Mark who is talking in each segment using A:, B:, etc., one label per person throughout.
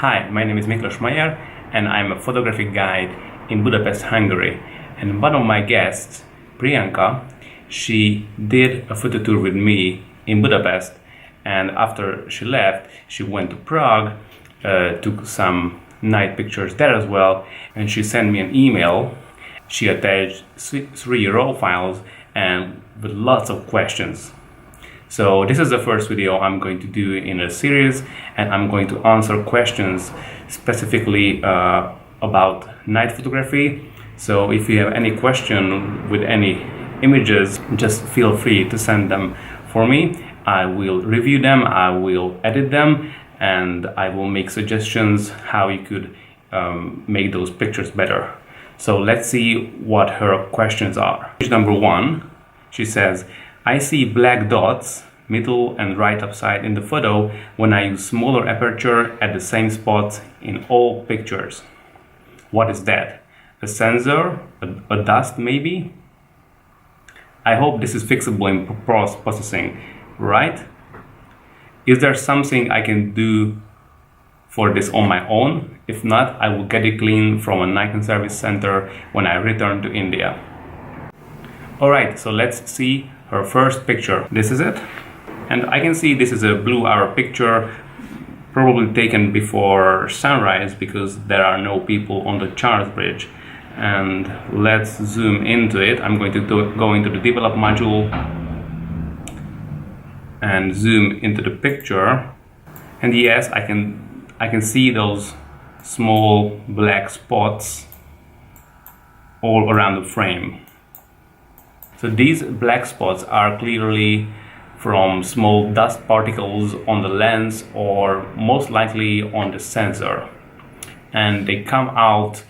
A: Hi, my name is Miklos Mayer and I'm a photographic guide in Budapest, Hungary. And one of my guests, Priyanka, she did a photo tour with me in Budapest, and after she left, she went to Prague, took some night pictures there as well, and she sent me an email. She attached three RAW files and with lots of questions. So this is the first video I'm going to do in a series, and I'm going to answer questions specifically about night photography. So if you have any question with any images, just feel free to send them for me. I will review them, I will edit them, and I will make suggestions how you could make those pictures better. So let's see what her questions are. Number one, she says, I see black dots, middle and right upside in the photo when I use smaller aperture at the same spots in all pictures. What is that? A sensor? A dust maybe? I hope this is fixable in post-processing, right? Is there something I can do for this on my own? If not, I will get it clean from a Nikon service center when I return to India. Alright, so let's see her first picture. This is it. And I can see this is a blue hour picture, probably taken before sunrise because there are no people on the Charles Bridge. And let's zoom into it. I'm going to go into the develop module and zoom into the picture. And yes, I can see those small black spots all around the frame. So these black spots are clearly from small dust particles on the lens or most likely on the sensor. And they come out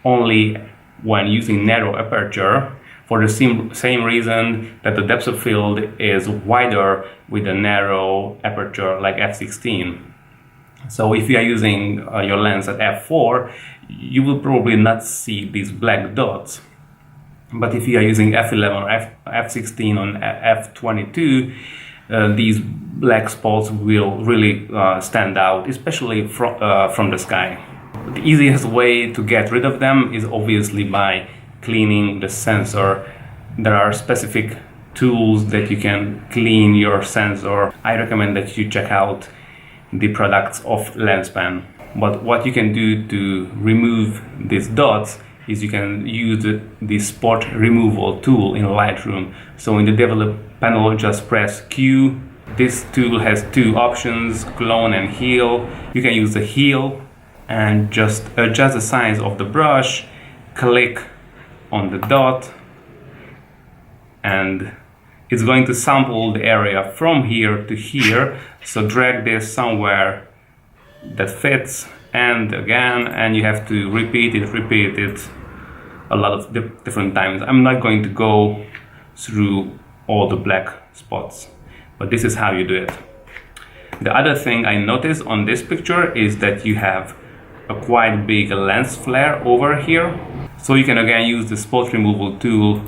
A: only when using narrow aperture for the same reason that the depth of field is wider with a narrow aperture like f16. So if you are using your lens at f4, you will probably not see these black dots. But if you are using f11 or f16 on f22, these black spots will really stand out, especially from the sky. The easiest way to get rid of them is obviously by cleaning the sensor. There are specific tools that you can clean your sensor. I recommend that you check out the products of Lenspan. But what you can do to remove these dots is you can use the spot removal tool in Lightroom. So in the develop panel, just press Q. This tool has two options, clone and heal. You can use the heal and just adjust the size of the brush, click on the dot, and it's going to sample the area from here to here. So drag this somewhere that fits, and again, and you have to repeat it a lot of different times. I'm not going to go through all the black spots, but this is how you do it. The other thing I noticed on this picture is that you have a quite big lens flare over here. So you can again use the spot removal tool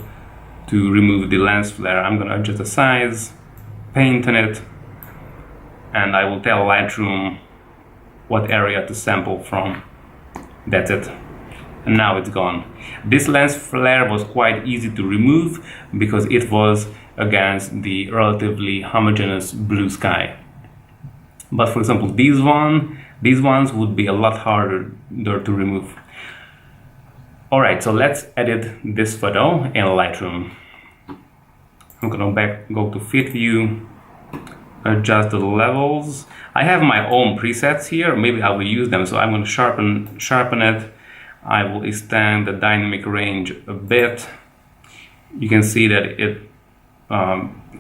A: to remove the lens flare. I'm going to adjust the size, paint on it, and I will tell Lightroom what area to sample from. That's it. And now it's gone. This lens flare was quite easy to remove because it was against the relatively homogeneous blue sky. But for example, these ones would be a lot harder to remove. Alright, so let's edit this photo in Lightroom. I'm gonna go to Fit View, adjust the levels. I have my own presets here, maybe I will use them, so I'm gonna sharpen it. I will extend the dynamic range a bit. You can see that it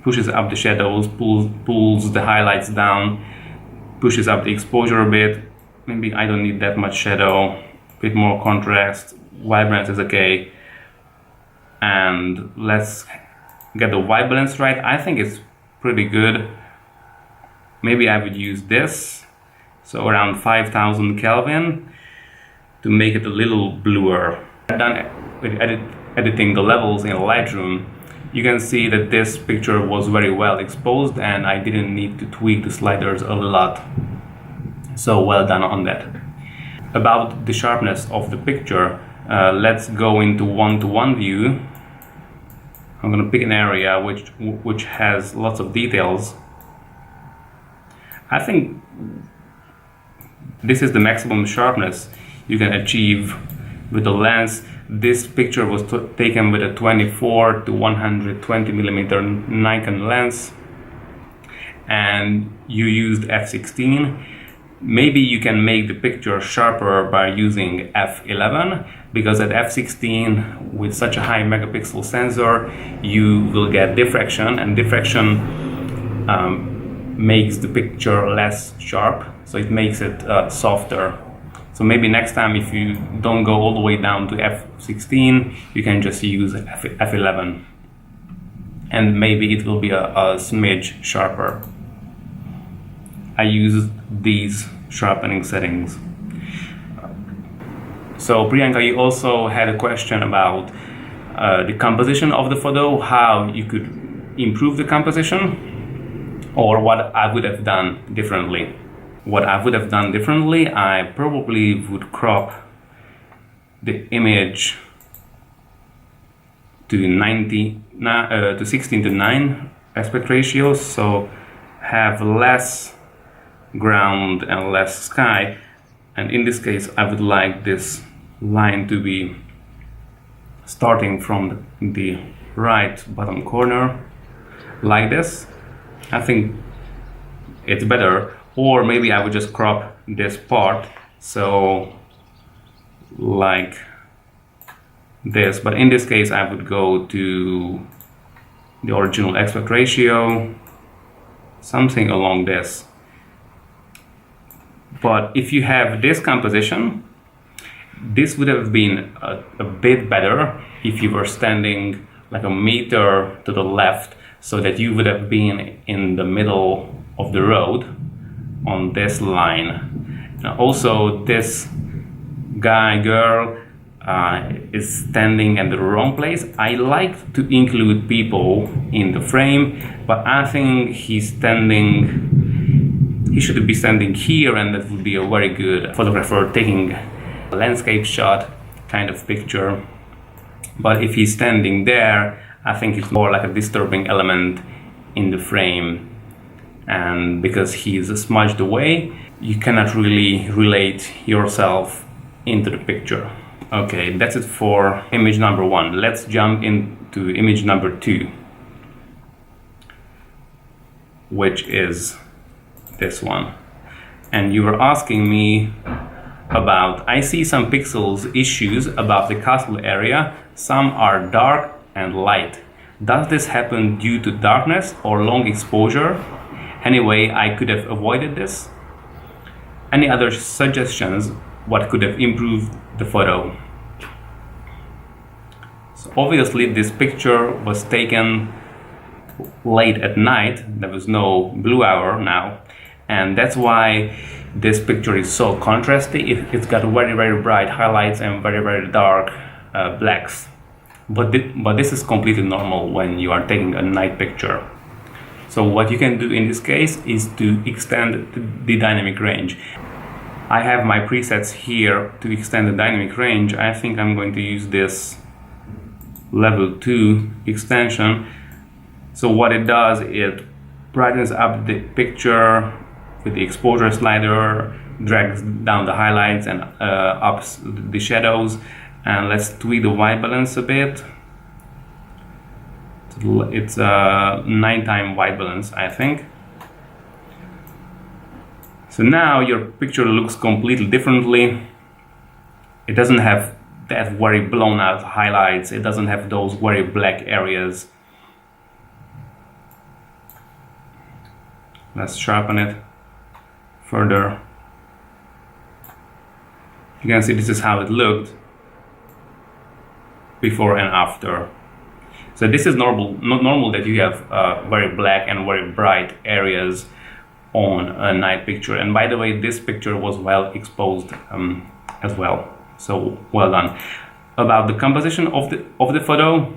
A: pushes up the shadows, pulls the highlights down, pushes up the exposure a bit. Maybe I don't need that much shadow, a bit more contrast, vibrance is okay. And let's get the white balance right. I think it's pretty good. Maybe I would use this, so around 5000 Kelvin, to make it a little bluer. I'm done with editing the levels in Lightroom. You can see that this picture was very well exposed and I didn't need to tweak the sliders a lot. So well done on that. About the sharpness of the picture, let's go into one-to-one view. I'm going to pick an area which has lots of details. I think this is the maximum sharpness you can achieve with the lens. This picture was taken with a 24 to 120 millimeter Nikon lens, and you used f16. Maybe you can make the picture sharper by using f11, because at f16 with such a high megapixel sensor you will get diffraction, and diffraction makes the picture less sharp, so it makes it softer. So maybe next time, if you don't go all the way down to f16, you can just use f11, and maybe it will be a smidge sharper. I use these sharpening settings. So Priyanka, you also had a question about the composition of the photo, how you could improve the composition, or what I would have done differently. What I would have done differently, I probably would crop the image to 16:9 aspect ratio, so have less ground and less sky. And in this case, I would like this line to be starting from the right bottom corner, like this. I think it's better. Or maybe I would just crop this part, so like this. But in this case, I would go to the original aspect ratio, something along this. But if you have this composition, this would have been a bit better if you were standing like a meter to the left, so that you would have been in the middle of the road on this line. Now also, this girl is standing in the wrong place. I like to include people in the frame, but I think he should be standing here, and that would be a very good photographer taking a landscape shot kind of picture. But if he's standing there, I think it's more like a disturbing element in the frame. And because he's smudged away, you cannot really relate yourself into the picture. Okay, that's it for image number 1. Let's jump into image number 2, which is this one. And you were asking me about, I see some pixels issues about the castle area. Some are dark and light. Does this happen due to darkness or long exposure? Anyway, I could have avoided this. Any other suggestions what could have improved the photo? So obviously this picture was taken late at night. There was no blue hour now, and that's why this picture is so contrasty. It's got very, very bright highlights and very, very dark blacks. But this is completely normal when you are taking a night picture. So what you can do in this case is to extend the dynamic range. I have my presets here to extend the dynamic range. I think I'm going to use this level 2 extension. So what it does, it brightens up the picture with the exposure slider, drags down the highlights and ups the shadows. And let's tweak the white balance a bit. It's a 9-time white balance, I think. So now your picture looks completely differently. It doesn't have that very blown out highlights. It doesn't have those very black areas. Let's sharpen it further. You can see this is how it looked before and after. So this is not normal that you have very black and very bright areas on a night picture. And by the way, this picture was well exposed as well. So well done. About the composition of the photo,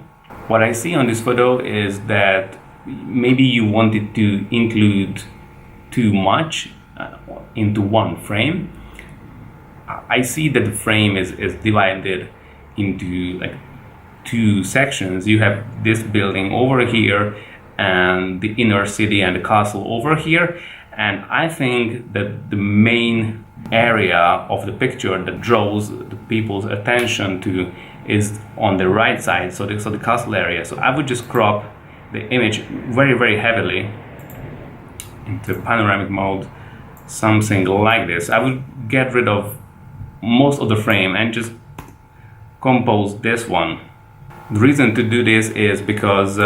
A: what I see on this photo is that maybe you wanted to include too much into one frame. I see that the frame is divided into like two sections. You have this building over here and the inner city and the castle over here, and I think that the main area of the picture that draws the people's attention to is on the right side, so the castle area. So I would just crop the image very heavily into panoramic mode, something like this. I would get rid of most of the frame and just compose this one. The reason to do this is because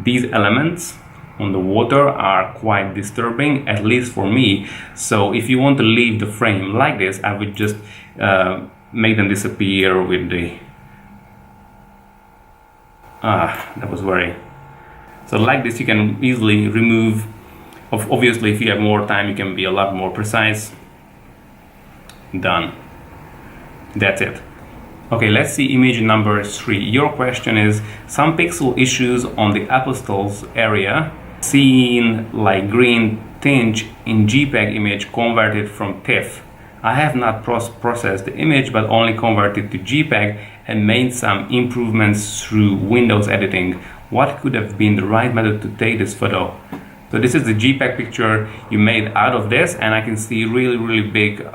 A: these elements on the water are quite disturbing, at least for me. So if you want to leave the frame like this, I would just make them disappear with the that was very, so like this you can easily remove. Obviously if you have more time you can be a lot more precise. Done. That's it. Okay, let's see image number 3. Your question is some pixel issues on the apostles area, seen like green tinge in JPEG image converted from TIFF. I have not processed the image but only converted to JPEG and made some improvements through Windows editing. What could have been the right method to take this photo? So this is the JPEG picture you made out of this, and I can see really big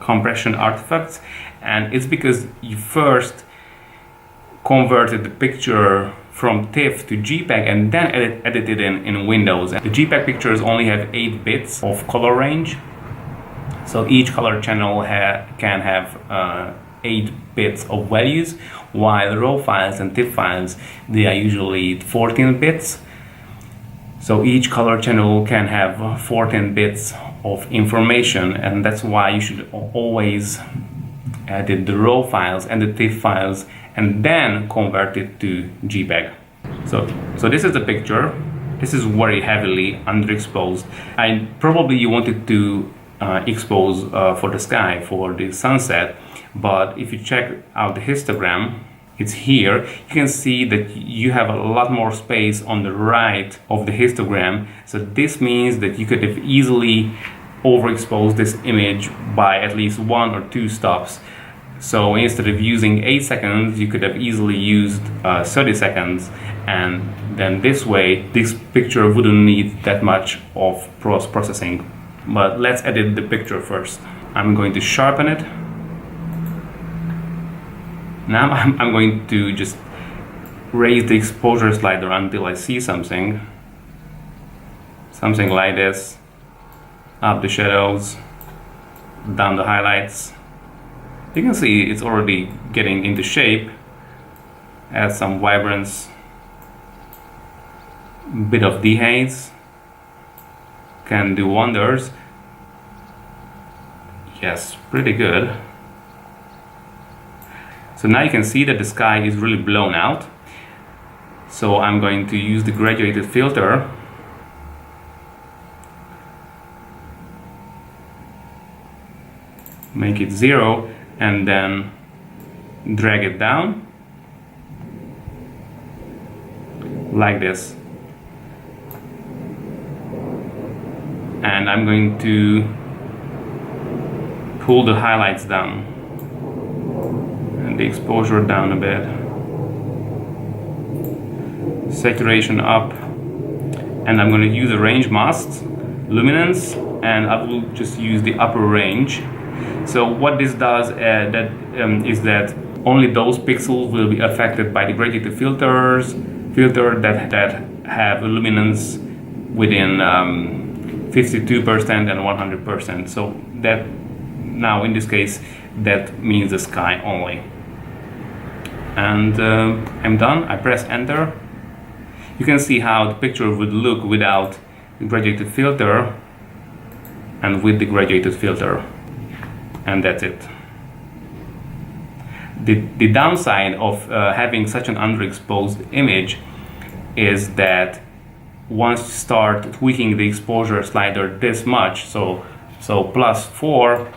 A: compression artifacts, and it's because you first converted the picture from TIFF to JPEG and then edited in Windows. And the JPEG pictures only have 8 bits of color range, so each color channel can have 8 bits of values, while RAW files and TIFF files, they are usually 14 bits. So each color channel can have 14 bits of information, and that's why you should always edit the RAW files and the TIFF files and then convert it to JPEG. So this is the picture. This is very heavily underexposed. Probably you wanted to expose for the sky, for the sunset, but if you check out the histogram, it's here. You can see that you have a lot more space on the right of the histogram. So this means that you could have easily overexposed this image by at least 1 or 2 stops. So instead of using 8 seconds, you could have easily used 30 seconds, and then this way this picture wouldn't need that much of processing. But let's edit the picture first. I'm going to sharpen it. Now I'm going to just raise the exposure slider until I see something like this. Up the shadows, down the highlights. You can see it's already getting into shape. Add some vibrance, bit of dehaze, can do wonders. Yes, pretty good. So now you can see that the sky is really blown out. So I'm going to use the graduated filter. Make it 0 and then drag it down like this. And I'm going to pull the highlights down and the exposure down a bit, saturation up, and I'm going to use a range mask, luminance, and I will just use the upper range. So what this does is that only those pixels will be affected by the graduated filter that have a luminance within 52% and 100%. So that now in this case that means the sky only. And I'm done. I press enter. You can see how the picture would look without the graduated filter and with the graduated filter. And that's it. The downside of having such an underexposed image is that once you start tweaking the exposure slider this much, so +4,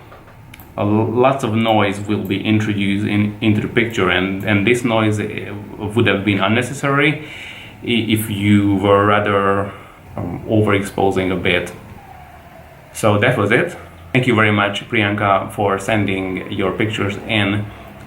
A: lots of noise will be introduced into the picture, and this noise would have been unnecessary if you were rather overexposing a bit. So that was it. Thank you very much, Priyanka, for sending your pictures in,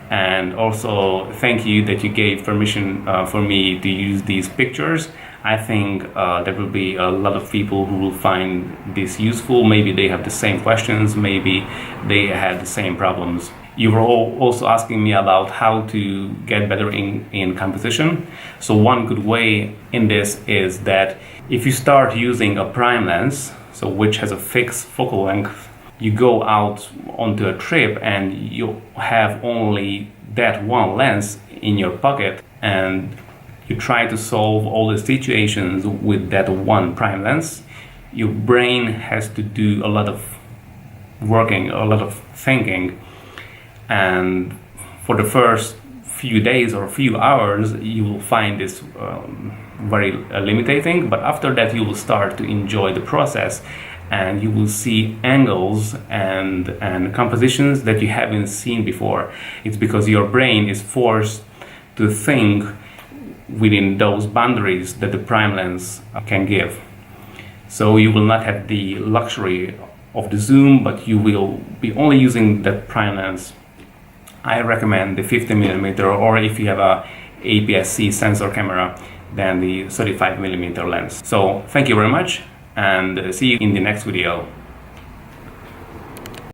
A: and also thank you that you gave permission for me to use these pictures. I think there will be a lot of people who will find this useful. Maybe they have the same questions, maybe they had the same problems. You were also asking me about how to get better in composition. So one good way in this is that if you start using a prime lens, so which has a fixed focal length, you go out onto a trip and you have only that one lens in your pocket, and you try to solve all the situations with that one prime lens. Your brain has to do a lot of working, a lot of thinking, and for the first few days or few hours you will find this very limiting, but after that you will start to enjoy the process, and you will see angles and compositions that you haven't seen before. It's because your brain is forced to think within those boundaries that the prime lens can give. So you will not have the luxury of the zoom, but you will be only using that prime lens. I recommend the 50mm, or if you have a APS-C sensor camera, then the 35mm lens. So thank you very much, and see you in the next video.